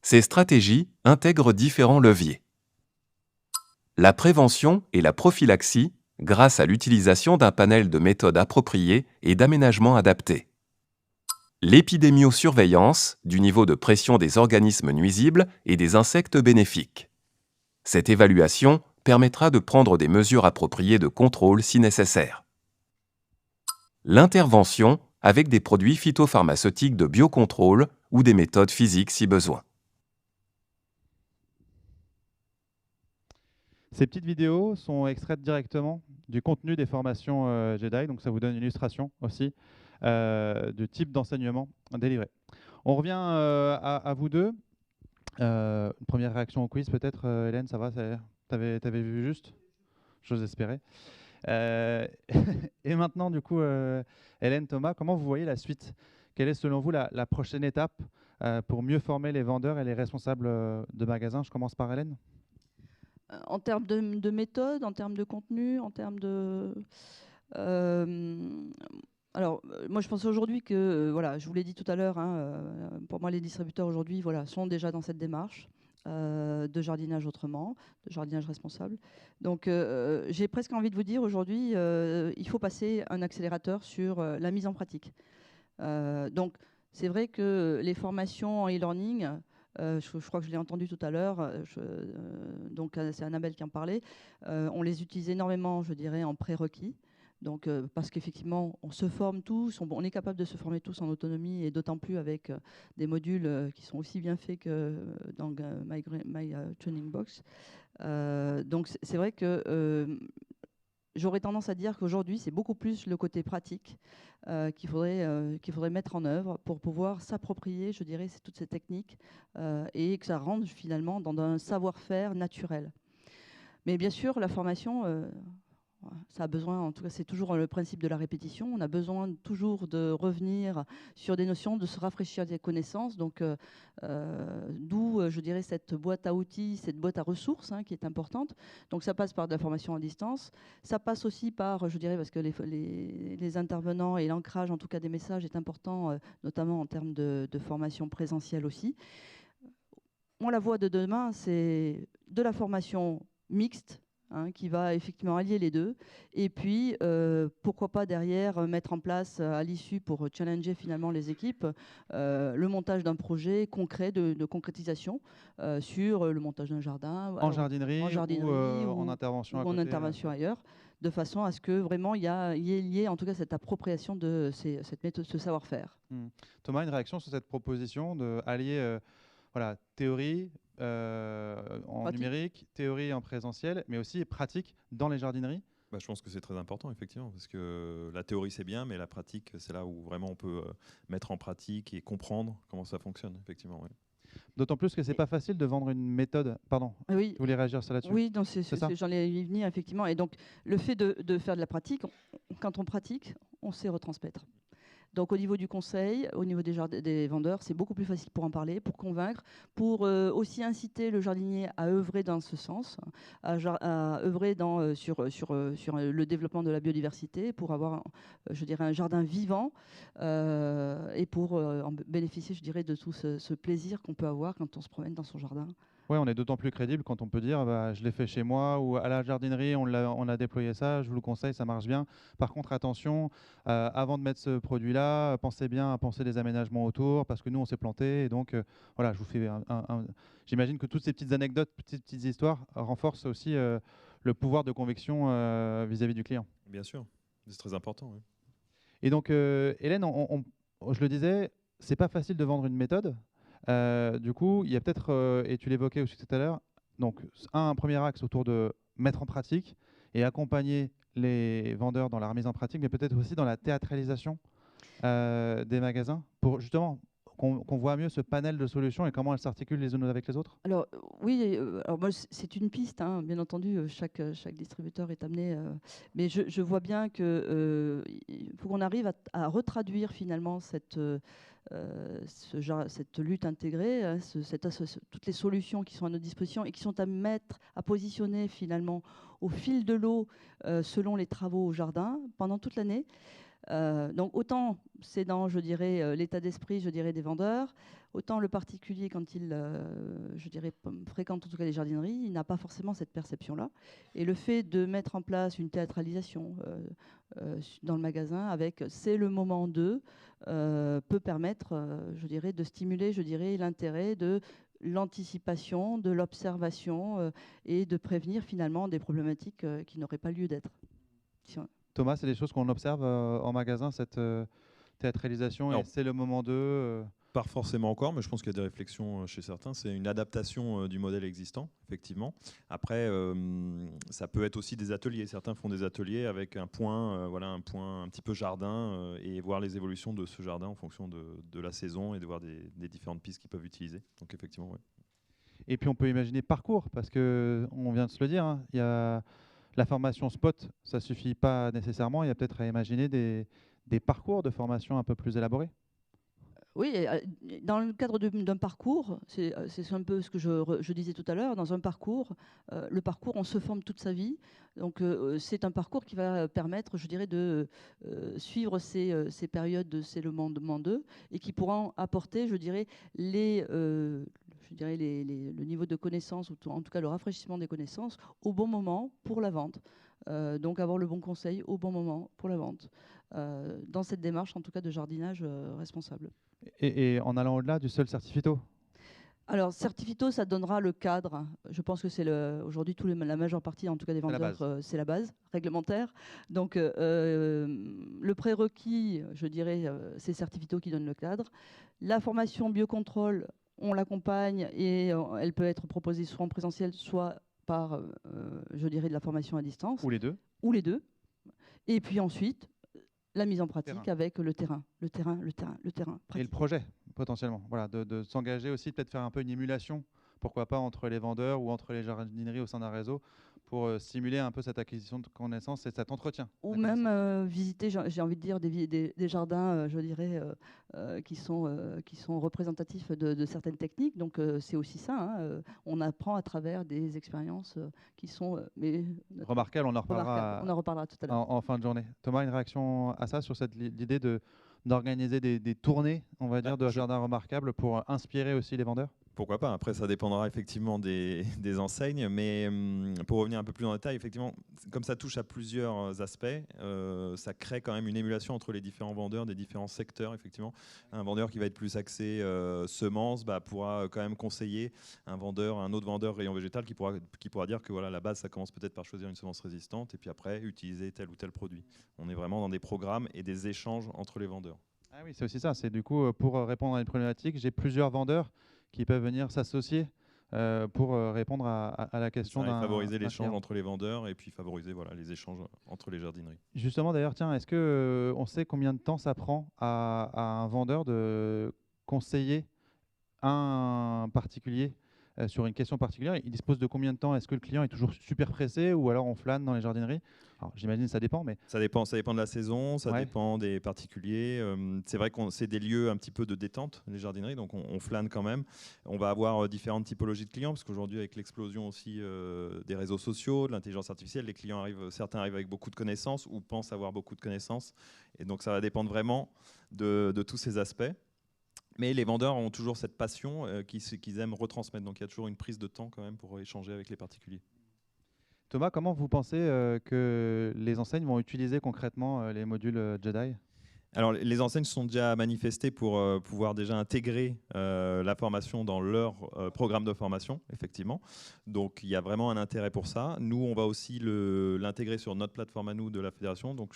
Ces stratégies intègrent différents leviers. La prévention et la prophylaxie grâce à l'utilisation d'un panel de méthodes appropriées et d'aménagements adaptés. L'épidémiosurveillance du niveau de pression des organismes nuisibles et des insectes bénéfiques. Cette évaluation permettra de prendre des mesures appropriées de contrôle si nécessaire. L'intervention avec des produits phytopharmaceutiques de biocontrôle ou des méthodes physiques si besoin. Ces petites vidéos sont extraites directement du contenu des formations JEDI, donc ça vous donne une illustration aussi du type d'enseignement délivré. On revient à vous deux. Une première réaction au quiz peut-être, Hélène, ça va? T'avais vu juste? J'ose espérer. Et maintenant, du coup, Hélène, Thomas, comment vous voyez la suite? Quelle est selon vous la prochaine étape pour mieux former les vendeurs et les responsables de magasins? Je commence par Hélène. En termes de méthode, en termes de contenu, en termes de... alors, moi, je pense aujourd'hui que, voilà, je vous l'ai dit tout à l'heure, hein, pour moi, les distributeurs aujourd'hui sont déjà dans cette démarche de jardinage autrement, de jardinage responsable. Donc, j'ai presque envie de vous dire aujourd'hui, il faut passer un accélérateur sur la mise en pratique. Donc, c'est vrai que les formations en e-learning, je crois que je l'ai entendu tout à l'heure, donc c'est Annabelle qui en parlait, on les utilise énormément, je dirais, en prérequis. Donc, parce qu'effectivement, on se forme tous, on est capable de se former tous en autonomie, et d'autant plus avec des modules qui sont aussi bien faits que dans My Training Box. Donc, c'est vrai que j'aurais tendance à dire qu'aujourd'hui, c'est beaucoup plus le côté pratique qu'il faudrait mettre en œuvre pour pouvoir s'approprier, je dirais, toutes ces techniques et que ça rentre finalement dans un savoir-faire naturel. Mais bien sûr, la formation, ça a besoin, en tout cas, c'est toujours le principe de la répétition. On a besoin toujours de revenir sur des notions, de se rafraîchir des connaissances. Donc, d'où, je dirais, cette boîte à outils, cette boîte à ressources qui est importante. Donc, ça passe par de la formation à distance. Ça passe aussi par, je dirais, parce que les intervenants et l'ancrage, en tout cas, des messages est important, notamment en termes de formation présentielle aussi. Moi, la voie de demain, c'est de la formation mixte, qui va effectivement allier les deux. Et puis, pourquoi pas derrière mettre en place à l'issue pour challenger finalement les équipes le montage d'un projet concret de concrétisation sur le montage d'un jardin. En jardinerie ou en intervention à côté, en intervention ailleurs, de façon à ce que vraiment il y ait lié en tout cas cette appropriation de cette méthode, ce savoir-faire. Thomas, une réaction sur cette proposition d'allier voilà, théorie en pratique. Numérique, théorie en présentiel, mais aussi pratique dans les jardineries? Je pense que c'est très important, effectivement, parce que la théorie, c'est bien, mais la pratique, c'est là où vraiment on peut mettre en pratique et comprendre comment ça fonctionne, effectivement. Ouais. D'autant plus que c'est pas facile de vendre une méthode. Pardon, oui. Tu voulais réagir là-dessus? Oui, j'en ai venu, effectivement. Et donc, le fait de faire de la pratique, quand on pratique, on sait retransmettre. Donc au niveau du conseil, au niveau des vendeurs, c'est beaucoup plus facile pour en parler, pour convaincre, pour aussi inciter le jardinier à œuvrer dans ce sens, à œuvrer sur le développement de la biodiversité, pour avoir, je dirais, un jardin vivant et pour en bénéficier, je dirais, de tout ce plaisir qu'on peut avoir quand on se promène dans son jardin. Oui, on est d'autant plus crédible quand on peut dire je l'ai fait chez moi ou à la jardinerie, on a déployé ça, je vous le conseille, ça marche bien. Par contre, attention, avant de mettre ce produit-là, pensez bien à penser des aménagements autour parce que nous, on s'est planté. Et donc, voilà, je vous fais j'imagine que toutes ces petites anecdotes, petites histoires renforcent aussi le pouvoir de conviction vis-à-vis du client. Bien sûr, c'est très important. Oui. Et donc, Hélène, je le disais, c'est pas facile de vendre une méthode. Du coup, il y a peut-être, et tu l'évoquais aussi tout à l'heure, donc un premier axe autour de mettre en pratique et accompagner les vendeurs dans la remise en pratique, mais peut-être aussi dans la théâtralisation des magasins pour justement qu'on voit mieux ce panel de solutions et comment elles s'articulent les unes avec les autres. Alors oui, alors moi c'est une piste, bien entendu, chaque distributeur est amené, mais je vois bien qu'il faut qu'on arrive à retraduire finalement cette lutte intégrée, toutes les solutions qui sont à notre disposition et qui sont à positionner finalement au fil de l'eau selon les travaux au jardin pendant toute l'année. Donc autant c'est dans, je dirais, l'état d'esprit, je dirais, des vendeurs, autant le particulier quand il, je dirais, fréquente en tout cas les jardineries, il n'a pas forcément cette perception-là. Et le fait de mettre en place une théâtralisation dans le magasin avec c'est le moment d'eux peut permettre, je dirais, de stimuler, je dirais, l'intérêt de l'anticipation, de l'observation et de prévenir finalement des problématiques qui n'auraient pas lieu d'être. Thomas, c'est des choses qu'on observe en magasin, cette théâtralisation, et c'est le moment d'eux Pas forcément encore, mais je pense qu'il y a des réflexions chez certains. C'est une adaptation du modèle existant, effectivement. Après, ça peut être aussi des ateliers. Certains font des ateliers avec un point, un point un petit peu jardin, et voir les évolutions de ce jardin en fonction de la saison et de voir des différentes pistes qu'ils peuvent utiliser. Donc effectivement, oui. Et puis on peut imaginer parcours, parce qu'on vient de se le dire, il y a la formation spot, ça ne suffit pas nécessairement. Il y a peut-être à imaginer des parcours de formation un peu plus élaborés. Oui, dans le cadre d'un parcours, c'est un peu ce que je disais tout à l'heure, dans un parcours, le parcours, on se forme toute sa vie. Donc c'est un parcours qui va permettre, je dirais, de suivre ces périodes de l'élément 2 et qui pourront apporter, je dirais, le niveau de connaissance, ou en tout cas le rafraîchissement des connaissances au bon moment pour la vente. Donc avoir le bon conseil au bon moment pour la vente, dans cette démarche en tout cas de jardinage responsable. Et en allant au-delà du seul certificat. Alors, Certifito, ça donnera le cadre. Je pense que c'est aujourd'hui la majeure partie, en tout cas des vendeurs, c'est la base réglementaire. Donc, le prérequis, je dirais, c'est Certifito qui donne le cadre. La formation biocontrôle, on l'accompagne et elle peut être proposée soit en présentiel, soit par, je dirais, de la formation à distance. Ou les deux. Ou les deux. Et puis ensuite, la mise en pratique avec le terrain. Et le projet, potentiellement. Voilà, de s'engager aussi, peut-être faire un peu une émulation, pourquoi pas, entre les vendeurs ou entre les jardineries au sein d'un réseau, pour stimuler un peu cette acquisition de connaissances et cet entretien. Ou même visiter, j'ai envie de dire, des jardins, je dirais, qui sont représentatifs de certaines techniques. Donc c'est aussi ça, hein, on apprend à travers des expériences qui sont remarquables. On en reparlera tout à l'heure. En fin de journée. Thomas, une réaction à ça, sur l'idée d'organiser des tournées, on va dire, de jardins remarquables pour inspirer aussi les vendeurs? Pourquoi pas. Après, ça dépendra effectivement des enseignes. Mais pour revenir un peu plus en détail, effectivement, comme ça touche à plusieurs aspects, ça crée quand même une émulation entre les différents vendeurs des différents secteurs. Effectivement, un vendeur qui va être plus axé semences pourra quand même conseiller un autre vendeur rayon végétal qui pourra dire que voilà, la base, ça commence peut-être par choisir une semence résistante et puis après utiliser tel ou tel produit. On est vraiment dans des programmes et des échanges entre les vendeurs. Ah oui, c'est aussi ça. C'est du coup, pour répondre à une problématique, j'ai plusieurs vendeurs qui peuvent venir s'associer pour répondre à la question d'un... Favoriser l'échange entre les vendeurs et puis favoriser les échanges entre les jardineries. Justement, d'ailleurs, tiens, est-ce qu'on sait combien de temps ça prend à un vendeur de conseiller un particulier sur une question particulière? Il dispose de combien de temps? Est-ce que le client est toujours super pressé ou alors on flâne dans les jardineries? Alors, j'imagine que ça dépend, mais... Ça dépend de la saison, ça dépend des particuliers. C'est vrai que c'est des lieux un petit peu de détente, les jardineries, donc on flâne quand même. On va avoir différentes typologies de clients, parce qu'aujourd'hui, avec l'explosion aussi des réseaux sociaux, de l'intelligence artificielle, certains arrivent avec beaucoup de connaissances ou pensent avoir beaucoup de connaissances. Et donc ça va dépendre vraiment de tous ces aspects. Mais les vendeurs ont toujours cette passion qu'ils aiment retransmettre. Donc il y a toujours une prise de temps quand même pour échanger avec les particuliers. Thomas, comment vous pensez que les enseignes vont utiliser concrètement les modules Jedi? Alors, les enseignes se sont déjà manifestées pour pouvoir déjà intégrer la formation dans leur programme de formation, effectivement. Donc, il y a vraiment un intérêt pour ça. Nous, on va aussi l'intégrer sur notre plateforme à nous de la fédération. Donc,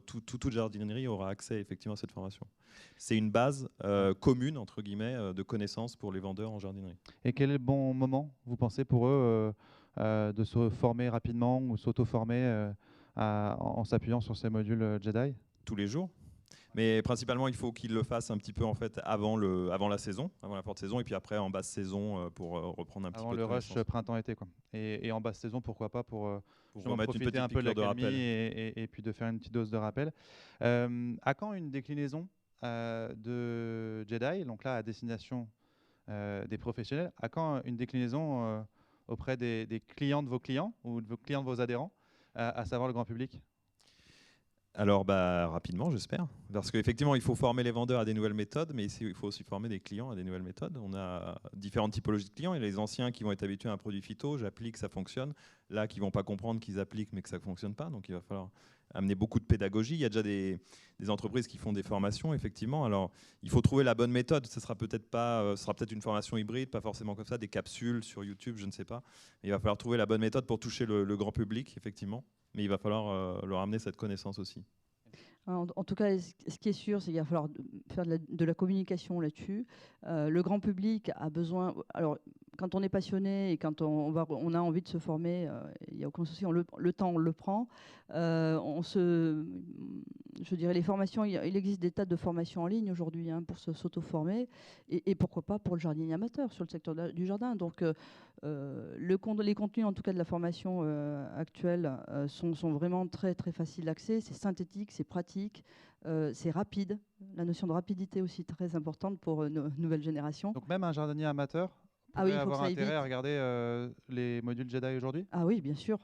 toute jardinerie aura accès effectivement à cette formation. C'est une base commune, entre guillemets, de connaissances pour les vendeurs en jardinerie. Et quel est le bon moment, vous pensez, pour eux de se former rapidement ou s'auto-former en s'appuyant sur ces modules Jedi? Tous les jours. Mais principalement, il faut qu'ils le fassent un petit peu en fait avant la saison, avant la forte saison, et puis après en basse saison pour reprendre un petit peu de connaissance. Avant le rush printemps-été, quoi. Et en basse saison, pourquoi pas pour remettre profiter un peu de l'accalmie et puis de faire une petite dose de rappel. À quand une déclinaison de Jedi, donc là à destination des professionnels, à quand une déclinaison auprès des clients de vos clients ou de vos clients de vos adhérents, à savoir le grand public? Alors rapidement, j'espère. Parce qu'effectivement, il faut former les vendeurs à des nouvelles méthodes, mais il faut aussi former des clients à des nouvelles méthodes. On a différentes typologies de clients. Il y a les anciens qui vont être habitués à un produit phyto, j'applique, ça fonctionne. Là, qui ne vont pas comprendre qu'ils appliquent, mais que ça ne fonctionne pas. Donc il va falloir amener beaucoup de pédagogie. Il y a déjà des entreprises qui font des formations, effectivement. Alors, il faut trouver la bonne méthode. Ce sera peut-être une formation hybride, pas forcément comme ça, des capsules sur YouTube, je ne sais pas. Mais il va falloir trouver la bonne méthode pour toucher le grand public, effectivement. Mais il va falloir leur amener cette connaissance aussi. En tout cas, ce qui est sûr, c'est qu'il va falloir faire de la communication là-dessus. Le grand public a besoin... Alors, quand on est passionné et quand on a envie de se former, il n'y a aucun souci, le temps, on le prend. Je dirais les formations, il existe des tas de formations en ligne aujourd'hui pour s'auto-former et pourquoi pas pour le jardinier amateur sur le secteur du jardin. Donc, les contenus en tout cas de la formation actuelle sont vraiment très très faciles d'accès. C'est synthétique, c'est pratique, c'est rapide. La notion de rapidité aussi très importante pour nos nouvelles générations. Donc même un jardinier amateur pourrait avoir intérêt à regarder les modules Jedi aujourd'hui? Ah oui, bien sûr.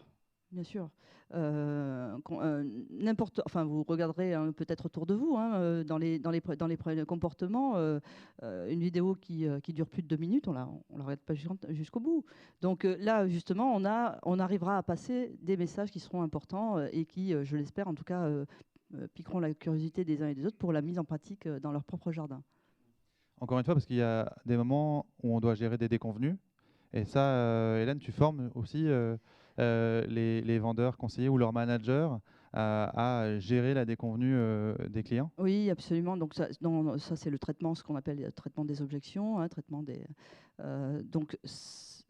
Bien sûr. Enfin, vous regarderez peut-être autour de vous, dans les comportements, une vidéo qui dure plus de 2 minutes, on la regarde pas jusqu'au bout. Donc là, justement, on arrivera à passer des messages qui seront importants et qui, je l'espère en tout cas, piqueront la curiosité des uns et des autres pour la mise en pratique dans leur propre jardin. Encore une fois, parce qu'il y a des moments où on doit gérer des déconvenus. Et ça, Hélène, tu formes aussi les vendeurs, conseillers ou leurs managers à gérer la déconvenue des clients? Oui, absolument. Donc ça c'est le traitement, ce qu'on appelle le traitement des objections, traitement des. Donc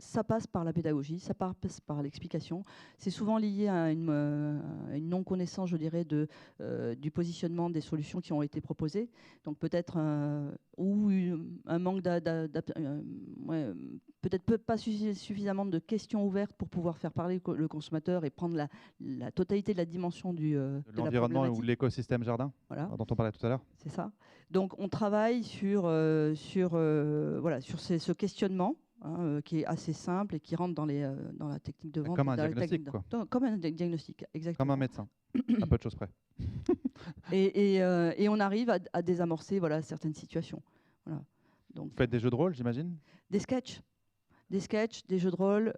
ça passe par la pédagogie, ça passe par l'explication. C'est souvent lié à une non-connaissance, je dirais, du positionnement des solutions qui ont été proposées. Donc peut-être ou un manque peut-être pas suffisamment de questions ouvertes pour pouvoir faire parler le consommateur et prendre la totalité de la dimension de l'environnement ou l'écosystème jardin, voilà, dont on parlait tout à l'heure. C'est ça. Donc on travaille sur ce questionnement qui est assez simple et qui rentre dans la technique de vente. Comme un diagnostic, quoi. Comme un diagnostic, exactement. Comme un médecin, à peu de choses près. et on arrive à désamorcer certaines situations. Voilà. Donc, vous faites des jeux de rôle, j'imagine? Des sketchs, des jeux de rôle,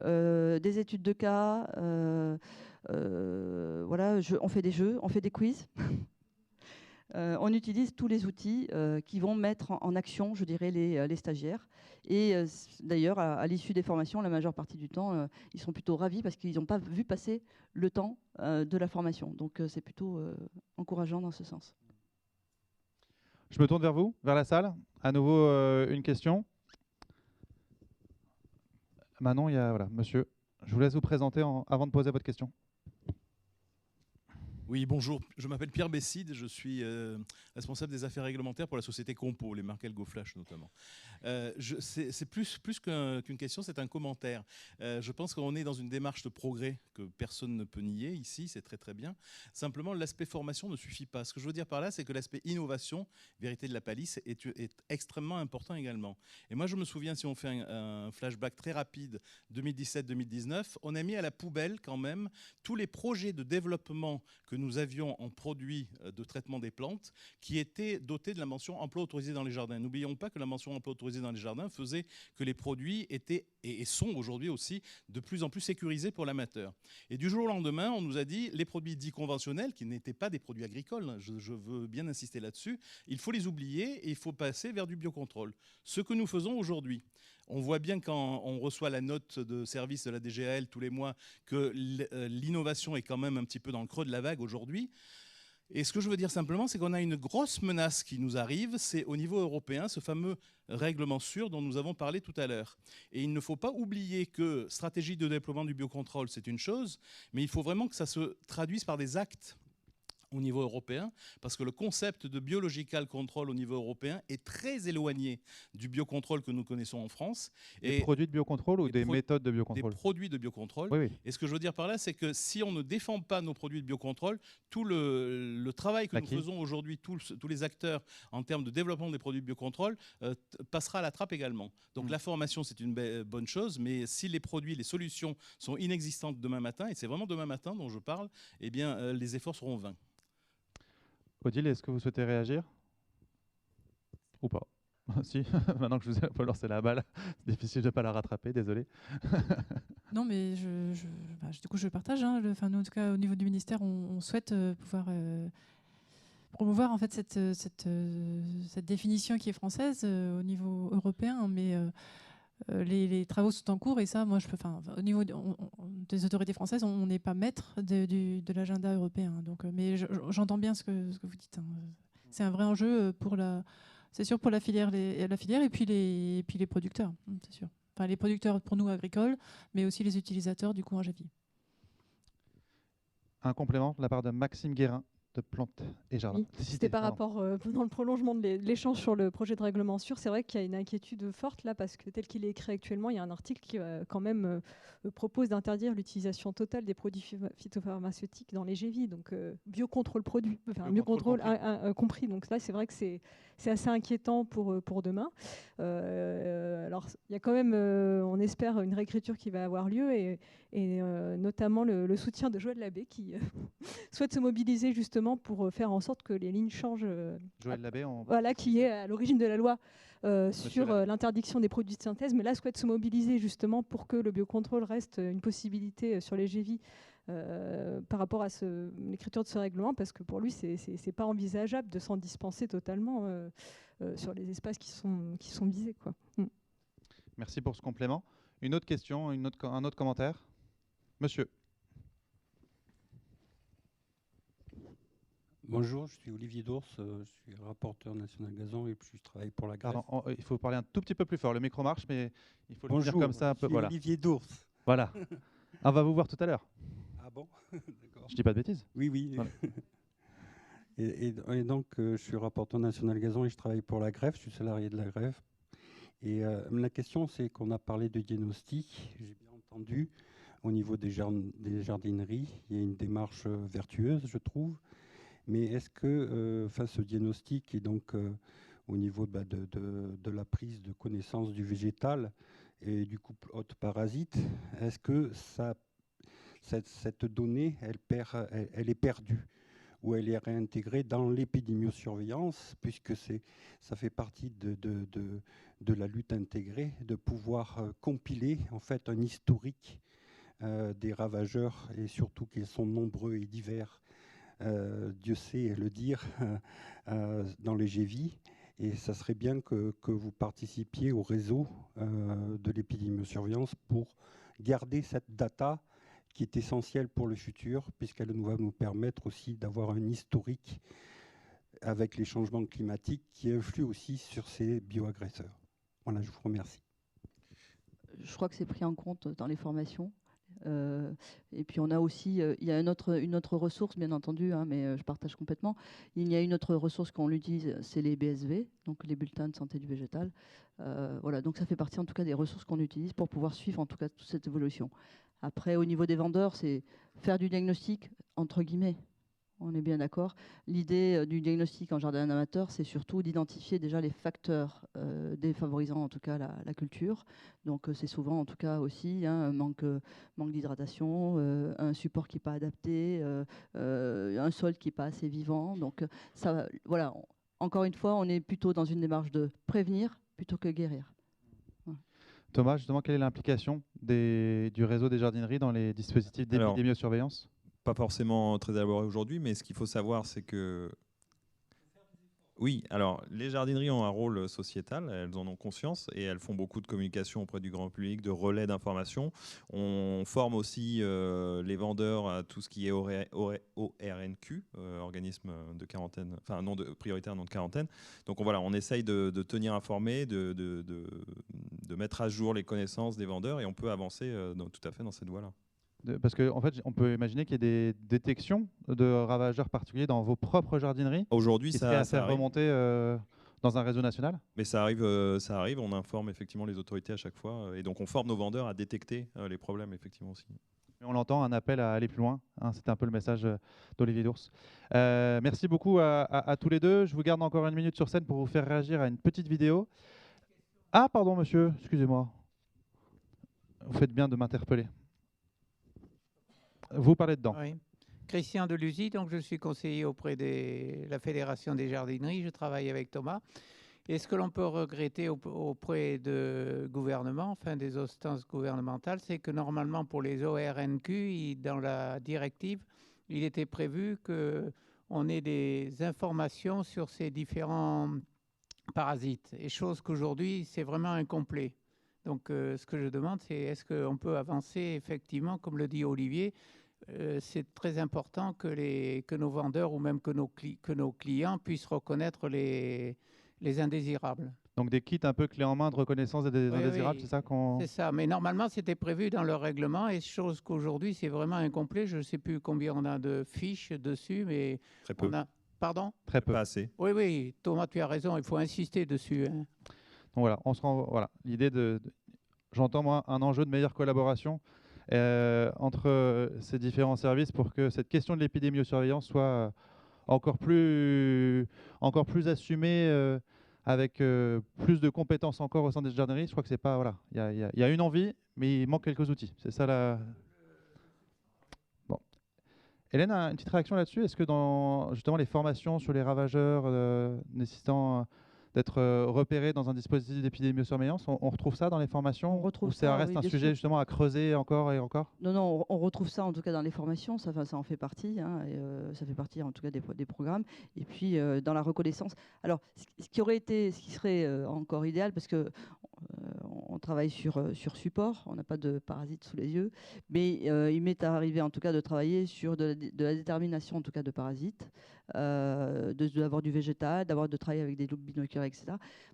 des études de cas. On fait des jeux, on fait des quiz. On utilise tous les outils qui vont mettre en action, je dirais, les stagiaires. Et d'ailleurs, à l'issue des formations, la majeure partie du temps, ils sont plutôt ravis parce qu'ils n'ont pas vu passer le temps de la formation. Donc c'est plutôt encourageant dans ce sens. Je me tourne vers vous, vers la salle. À nouveau, une question. Manon, il y a monsieur. Je vous laisse vous présenter avant de poser votre question. Oui, bonjour. Je m'appelle Pierre Besside. Je suis responsable des affaires réglementaires pour la société Compo, les marques Ergo Flash notamment. C'est plus qu'une question, c'est un commentaire. Je pense qu'on est dans une démarche de progrès que personne ne peut nier ici, c'est très très bien. Simplement, l'aspect formation ne suffit pas. Ce que je veux dire par là, c'est que l'aspect innovation, vérité de la palisse, est extrêmement important également. Et moi, je me souviens, si on fait un flashback très rapide, 2017-2019, on a mis à la poubelle quand même tous les projets de développement que nous avions en produits de traitement des plantes qui étaient dotés de la mention emploi autorisé dans les jardins. N'oublions pas que la mention emploi autorisé dans les jardins faisait que les produits étaient et sont aujourd'hui aussi de plus en plus sécurisés pour l'amateur. Et du jour au lendemain, on nous a dit les produits dits conventionnels, qui n'étaient pas des produits agricoles, je veux bien insister là-dessus, il faut les oublier et il faut passer vers du biocontrôle. Ce que nous faisons aujourd'hui. On voit bien quand on reçoit la note de service de la DGAL tous les mois que l'innovation est quand même un petit peu dans le creux de la vague aujourd'hui. Et ce que je veux dire simplement, c'est qu'on a une grosse menace qui nous arrive, c'est au niveau européen, ce fameux règlement sûr dont nous avons parlé tout à l'heure. Et il ne faut pas oublier que stratégie de déploiement du biocontrôle, c'est une chose, mais il faut vraiment que ça se traduise par des actes au niveau européen, parce que le concept de biological control au niveau européen est très éloigné du biocontrôle que nous connaissons en France. Des produits de biocontrôle ou des méthodes de biocontrôle? Des produits de biocontrôle. Oui, oui. Et ce que je veux dire par là, c'est que si on ne défend pas nos produits de biocontrôle, tout le travail que nous faisons aujourd'hui, tous les acteurs en termes de développement des produits de biocontrôle, passera à la trappe également. Donc la formation, c'est une bonne chose, mais si les produits, les solutions sont inexistantes demain matin, et c'est vraiment demain matin dont je parle, eh bien les efforts seront vains. Odile, est-ce que vous souhaitez réagir? Ou pas? Si, maintenant que je vous ai un peu lancé la balle, c'est difficile de ne pas la rattraper, désolé. Non, mais du coup, je partage. Nous, en tout cas, au niveau du ministère, on souhaite pouvoir promouvoir en fait cette définition qui est française au niveau européen, mais les travaux sont en cours et ça, moi, au niveau des autorités françaises, on n'est pas maître de l'agenda européen. Donc, mais j'entends bien ce que vous dites. C'est un vrai enjeu c'est sûr pour la filière et puis les producteurs, c'est sûr. Enfin, les producteurs pour nous agricoles, mais aussi les utilisateurs du courage à vie. Un complément de la part de Maxime Guérin. de plantes et jardins. Oui, c'était par rapport, dans le prolongement de l'échange sur le projet de règlement sûr, c'est vrai qu'il y a une inquiétude forte là, parce que tel qu'il est écrit actuellement, il y a un article qui quand même propose d'interdire l'utilisation totale des produits phytopharmaceutiques dans les GEVI, donc biocontrôle produit, enfin biocontrôle compris. Donc là, c'est vrai que c'est assez inquiétant pour demain. Alors, il y a quand même, on espère, une réécriture qui va avoir lieu, et notamment le soutien de Joël Labbé qui souhaite se mobiliser justement pour faire en sorte que les lignes changent. Joël Labbé, voilà, qui est à l'origine de la loi sur l'interdiction des produits de synthèse, mais là souhaite se mobiliser justement pour que le biocontrôle reste une possibilité sur les GEVI par rapport à l'écriture de ce règlement, parce que pour lui, c'est pas envisageable de s'en dispenser totalement sur les espaces qui sont visés, quoi. Merci pour ce complément. Une autre question, un autre commentaire? Monsieur. Bonjour, je suis Olivier Dours, je suis rapporteur national gazon et puis je travaille pour la greffe. Pardon, il faut parler un tout petit peu plus fort. Le micro marche, mais il faut le dire comme ça un peu. Bonjour, Olivier Dours. Voilà. On va vous voir tout à l'heure. Ah bon? D'accord. Je dis pas de bêtises. Oui, oui. Voilà. et donc, je suis rapporteur national gazon et je travaille pour la greffe, je suis salarié de la greffe. Et la question, c'est qu'on a parlé de diagnostic, j'ai bien entendu, au niveau des jardineries, il y a une démarche vertueuse, je trouve. Mais est-ce que face au diagnostic et donc au niveau de la prise de connaissance du végétal et du couple hôte-parasite, est-ce que cette donnée, elle est perdue ou elle est réintégrée dans l'épidémiosurveillance, puisque ça fait partie de la lutte intégrée, de pouvoir compiler en fait un historique des ravageurs, et surtout qu'ils sont nombreux et divers, Dieu sait le dire, dans les GEVI. Et ça serait bien que vous participiez au réseau de l'épidémiosurveillance pour garder cette data qui est essentielle pour le futur, puisqu'elle va nous permettre aussi d'avoir un historique avec les changements climatiques qui influent aussi sur ces bioagresseurs. Voilà, je vous remercie. Je crois que c'est pris en compte dans les formations. Et puis on a aussi, il y a une autre ressource, bien entendu, hein, mais je partage complètement. Il y a une autre ressource qu'on utilise, c'est les BSV, donc les bulletins de santé du végétal. Voilà, donc ça fait partie en tout cas des ressources qu'on utilise pour pouvoir suivre en tout cas toute cette évolution. Après, au niveau des vendeurs, c'est faire du diagnostic, entre guillemets. On est bien d'accord. L'idée du diagnostic en jardin amateur, c'est surtout d'identifier déjà les facteurs défavorisant en tout cas la culture. Donc c'est souvent en tout cas aussi un manque d'hydratation, un support qui n'est pas adapté, un sol qui n'est pas assez vivant. Donc ça, voilà. Encore une fois, on est plutôt dans une démarche de prévenir plutôt que guérir. Thomas, justement, quelle est l'implication du réseau des jardineries dans les dispositifs d'épidémiosurveillance ? Pas forcément très élaboré aujourd'hui, mais ce qu'il faut savoir, c'est que oui, alors les jardineries ont un rôle sociétal, elles en ont conscience et elles font beaucoup de communication auprès du grand public, de relais d'information. On forme aussi les vendeurs à tout ce qui est ORNQ, organisme de quarantaine, enfin non de prioritaire, non de quarantaine. Donc voilà, on essaye de tenir informés, de mettre à jour les connaissances des vendeurs et on peut avancer tout à fait dans cette voie-là. Parce qu'en fait, on peut imaginer qu'il y ait des détections de ravageurs particuliers dans vos propres jardineries. Aujourd'hui, ça arrive remonter dans un réseau national. Mais ça arrive. On informe effectivement les autorités à chaque fois, et donc on forme nos vendeurs à détecter les problèmes effectivement aussi. Et on l'entend, un appel à aller plus loin. Hein, c'était un peu le message d'Olivier Dours. Merci beaucoup à tous les deux. Je vous garde encore une minute sur scène pour vous faire réagir à une petite vidéo. Ah, pardon, monsieur, excusez-moi. Vous faites bien de m'interpeller. Vous parlez dedans. Oui. Christian Delusy, donc je suis conseiller auprès de la Fédération des jardineries. Je travaille avec Thomas. Et ce que l'on peut regretter auprès du gouvernement, enfin des instances gouvernementales, c'est que normalement pour les ORNQ, dans la directive, il était prévu qu'on ait des informations sur ces différents parasites. Et chose qu'aujourd'hui, c'est vraiment incomplet. Donc ce que je demande, c'est est-ce qu'on peut avancer effectivement, comme le dit Olivier, c'est très important que nos vendeurs ou même que nos clients puissent reconnaître les indésirables. Donc des kits un peu clés en main de reconnaissance des indésirables, oui, c'est ça qu'on... C'est ça, mais normalement c'était prévu dans le règlement, et chose qu'aujourd'hui c'est vraiment incomplet. Je ne sais plus combien on a de fiches dessus, mais très peu. On a... Pardon? Très peu. Pas assez. Oui, oui, Thomas, tu as raison, il faut insister dessus. Hein. Donc voilà, on se rend, voilà, l'idée j'entends moi un enjeu de meilleure collaboration entre ces différents services pour que cette question de l'épidémiosurveillance soit encore plus assumée avec plus de compétences encore au sein des jardineries. Je crois que c'est pas, voilà, il y a une envie, mais il manque quelques outils. C'est ça la... Bon. Hélène a une petite réaction là-dessus. Est-ce que dans justement les formations sur les ravageurs nécessitant d'être repérés dans un dispositif d'épidémiosurveillance, on retrouve ça dans les formations? On retrouve ou ça reste oui, un sujet justement à creuser encore et encore? Non, on retrouve ça en tout cas dans les formations, ça en fait partie, hein, et, ça fait partie en tout cas des programmes. Et puis dans la reconnaissance. Alors, ce qui serait encore idéal, parce que on travaille sur support, on n'a pas de parasites sous les yeux, mais il m'est arrivé en tout cas de travailler sur de la détermination en tout cas de parasites, d'avoir du végétal, de travailler avec des loupes binoculaires, etc.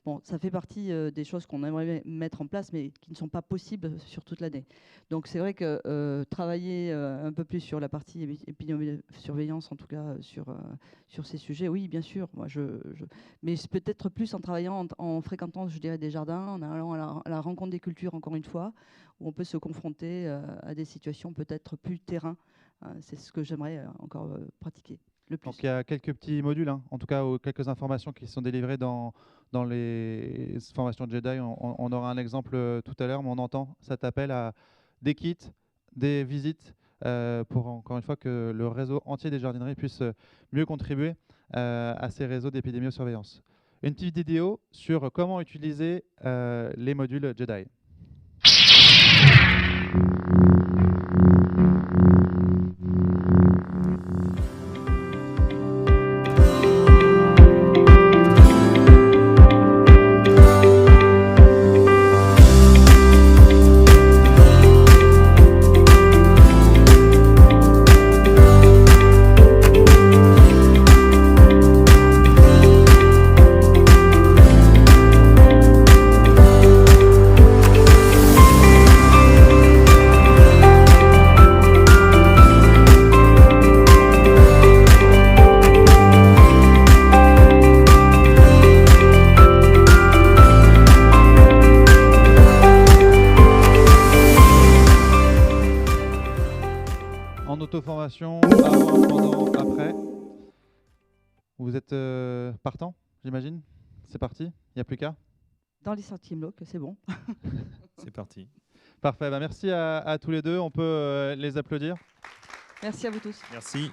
Bon, ça fait partie des choses qu'on aimerait mettre en place, mais qui ne sont pas possibles sur toute l'année. Donc c'est vrai que travailler un peu plus sur la partie épidémiosurveillance, en tout cas sur ces sujets, oui, bien sûr. Moi, mais peut-être plus en travaillant, en fréquentant, je dirais, des jardins, en allant à la rencontre des cultures, encore une fois, où on peut se confronter à des situations peut-être plus terrain. C'est ce que j'aimerais encore pratiquer. Donc il y a quelques petits modules, hein, en tout cas quelques informations qui sont délivrées dans les formations de Jedi. On aura un exemple tout à l'heure, mais on entend cet appel à des kits, des visites, pour encore une fois que le réseau entier des jardineries puisse mieux contribuer à ces réseaux d'épidémiosurveillance. Une petite vidéo sur comment utiliser les modules Jedi. Auto-formation, avant, pendant, après. Vous êtes partant, j'imagine? C'est parti? Il n'y a plus qu'à? Dans les sorties blocs, c'est bon. C'est parti. Parfait, bah merci à tous les deux. On peut les applaudir. Merci à vous tous. Merci.